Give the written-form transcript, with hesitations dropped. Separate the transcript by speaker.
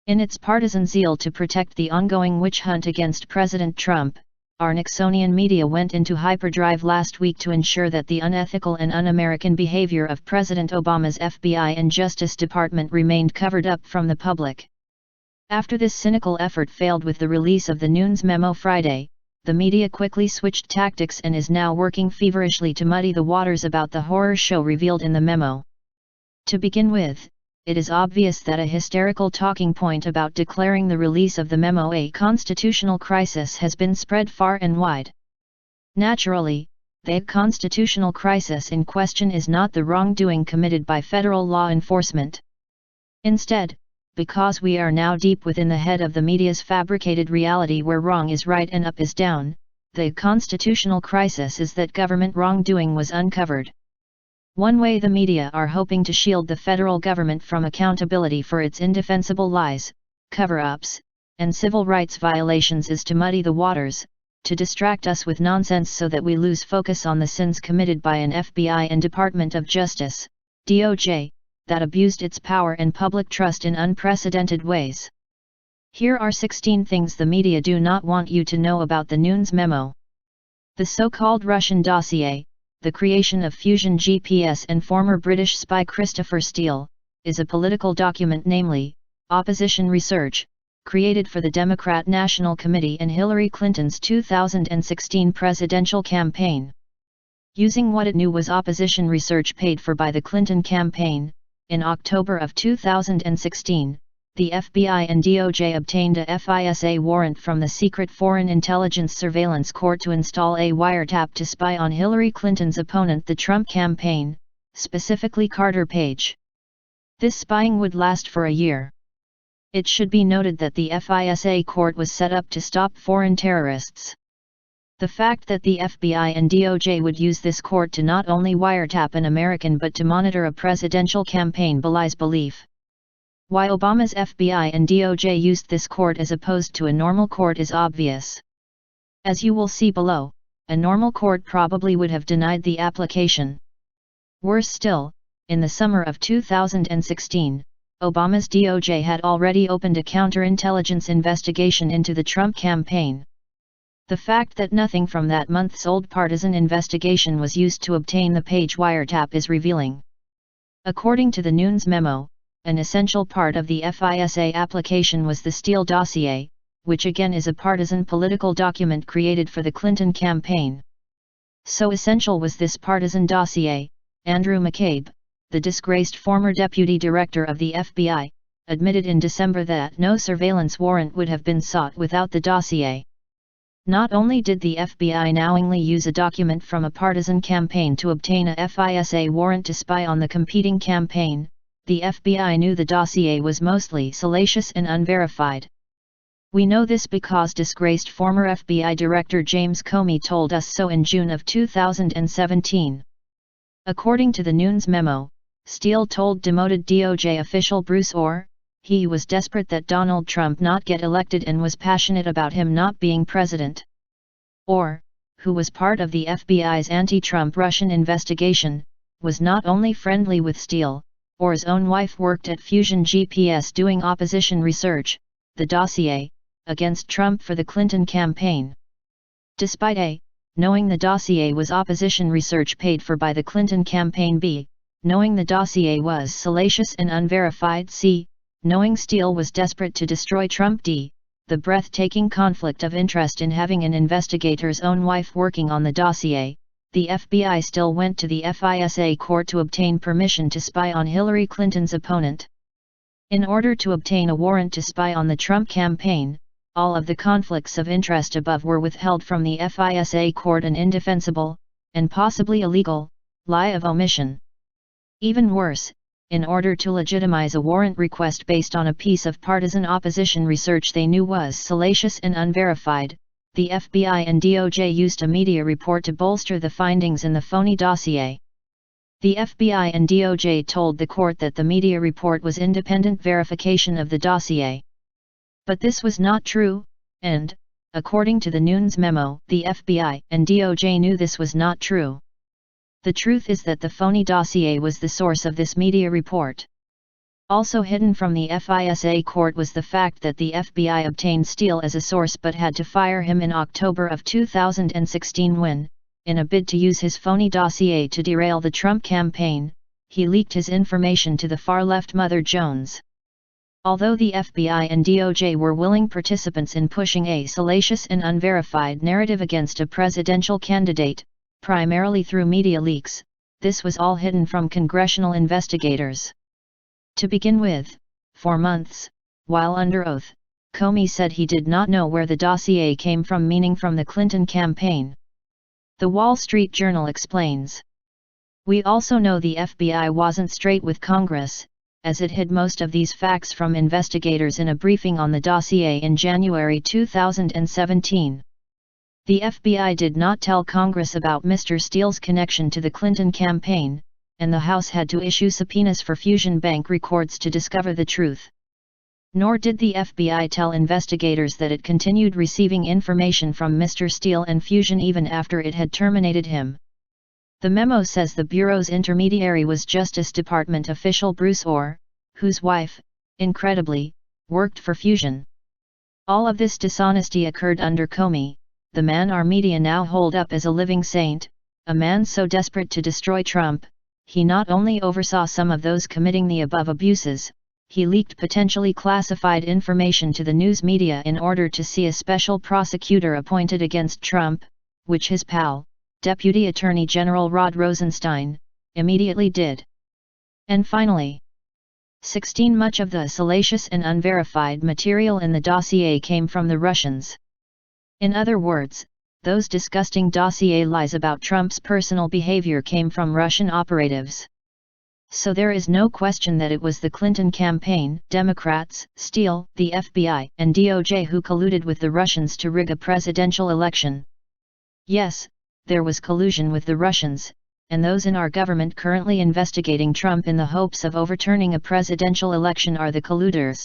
Speaker 1: In its partisan zeal to protect the ongoing witch hunt against President Trump, our Nixonian media went into hyperdrive last week to ensure that the unethical and un-American behavior of President Obama's FBI and Justice Department remained covered up from the public. After this cynical effort failed with the release of the Nunes Memo Friday, the media quickly switched tactics and is now working feverishly to muddy the waters about the horror show revealed in the memo. To begin with, it is obvious that a hysterical talking point about declaring the release of the memo a constitutional crisis has been spread far and wide. Naturally, the constitutional crisis in question is not the wrongdoing committed by federal law enforcement. Instead, because we are now deep within the head of the media's fabricated reality where wrong is right and up is down, the constitutional crisis is that government wrongdoing was uncovered. One way the media are hoping to shield the federal government from accountability for its indefensible lies, cover-ups, and civil rights violations is to muddy the waters, to distract us with nonsense so that we lose focus on the sins committed by an FBI and Department of Justice, DOJ, that abused its power and public trust in unprecedented ways. Here are 16 things the media do not want you to know about the Nunes Memo. The so-called Russian dossier, the creation of Fusion GPS and former British spy Christopher Steele, is a political document, namely, opposition research, created for the Democrat National Committee and Hillary Clinton's 2016 presidential campaign. Using what it knew was opposition research paid for by the Clinton campaign, in October of 2016, the FBI and DOJ obtained a FISA warrant from the Secret Foreign Intelligence Surveillance Court to install a wiretap to spy on Hillary Clinton's opponent, the Trump campaign, specifically Carter Page. This spying would last for a year. It should be noted that the FISA court was set up to stop foreign terrorists. The fact that the FBI and DOJ would use this court to not only wiretap an American but to monitor a presidential campaign belies belief. Why Obama's FBI and DOJ used this court as opposed to a normal court is obvious. As you will see below, a normal court probably would have denied the application. Worse still, in the summer of 2016, Obama's DOJ had already opened a counterintelligence investigation into the Trump campaign. The fact that nothing from that months-old partisan investigation was used to obtain the Page wiretap is revealing. According to the Nunes Memo, an essential part of the FISA application was the Steele dossier, which again is a partisan political document created for the Clinton campaign. So essential was this partisan dossier, Andrew McCabe, the disgraced former deputy director of the FBI, admitted in December that no surveillance warrant would have been sought without the dossier. Not only did the FBI knowingly use a document from a partisan campaign to obtain a FISA warrant to spy on the competing campaign, the FBI knew the dossier was mostly salacious and unverified. We know this because disgraced former FBI Director James Comey told us so in June of 2017. According to the Nunes Memo, Steele told demoted DOJ official Bruce Orr, he was desperate that Donald Trump not get elected and was passionate about him not being president. Orr, who was part of the FBI's anti-Trump Russian investigation, was not only friendly with Steele, Orr's own wife worked at Fusion GPS doing opposition research, the dossier, against Trump for the Clinton campaign. Despite A, knowing the dossier was opposition research paid for by the Clinton campaign, B, knowing the dossier was salacious and unverified, C, knowing Steele was desperate to destroy Trump, D, the breathtaking conflict of interest in having an investigator's own wife working on the dossier, the FBI still went to the FISA court to obtain permission to spy on Hillary Clinton's opponent. In order to obtain a warrant to spy on the Trump campaign, all of the conflicts of interest above were withheld from the FISA court, an indefensible, and possibly illegal, lie of omission. Even worse, in order to legitimize a warrant request based on a piece of partisan opposition research they knew was salacious and unverified, the FBI and DOJ used a media report to bolster the findings in the phony dossier. The FBI and DOJ told the court that the media report was independent verification of the dossier. But this was not true, and, according to the Nunes Memo, the FBI and DOJ knew this was not true. The truth is that the phony dossier was the source of this media report. Also hidden from the FISA court was the fact that the FBI obtained Steele as a source but had to fire him in October of 2016 when, in a bid to use his phony dossier to derail the Trump campaign, he leaked his information to the far-left Mother Jones. Although the FBI and DOJ were willing participants in pushing a salacious and unverified narrative against a presidential candidate, primarily through media leaks, this was all hidden from congressional investigators. To begin with, for months, while under oath, Comey said he did not know where the dossier came from, meaning from the Clinton campaign. The Wall Street Journal explains. We also know the FBI wasn't straight with Congress, as it hid most of these facts from investigators in a briefing on the dossier in January 2017. The FBI did not tell Congress about Mr. Steele's connection to the Clinton campaign, and the House had to issue subpoenas for Fusion Bank records to discover the truth. Nor did the FBI tell investigators that it continued receiving information from Mr. Steele and Fusion even after it had terminated him. The memo says the Bureau's intermediary was Justice Department official Bruce Orr, whose wife, incredibly, worked for Fusion. All of this dishonesty occurred under Comey, the man our media now hold up as a living saint, a man so desperate to destroy Trump. He not only oversaw some of those committing the above abuses, he leaked potentially classified information to the news media in order to see a special prosecutor appointed against Trump, which his pal, Deputy Attorney General Rod Rosenstein, immediately did. And finally, 16. Much of the salacious and unverified material in the dossier came from the Russians. In other words, those disgusting dossier lies about Trump's personal behavior came from Russian operatives. So there is no question that it was the Clinton campaign, Democrats, Steele, the FBI, and DOJ who colluded with the Russians to rig a presidential election. Yes, there was collusion with the Russians, and those in our government currently investigating Trump in the hopes of overturning a presidential election are the colluders.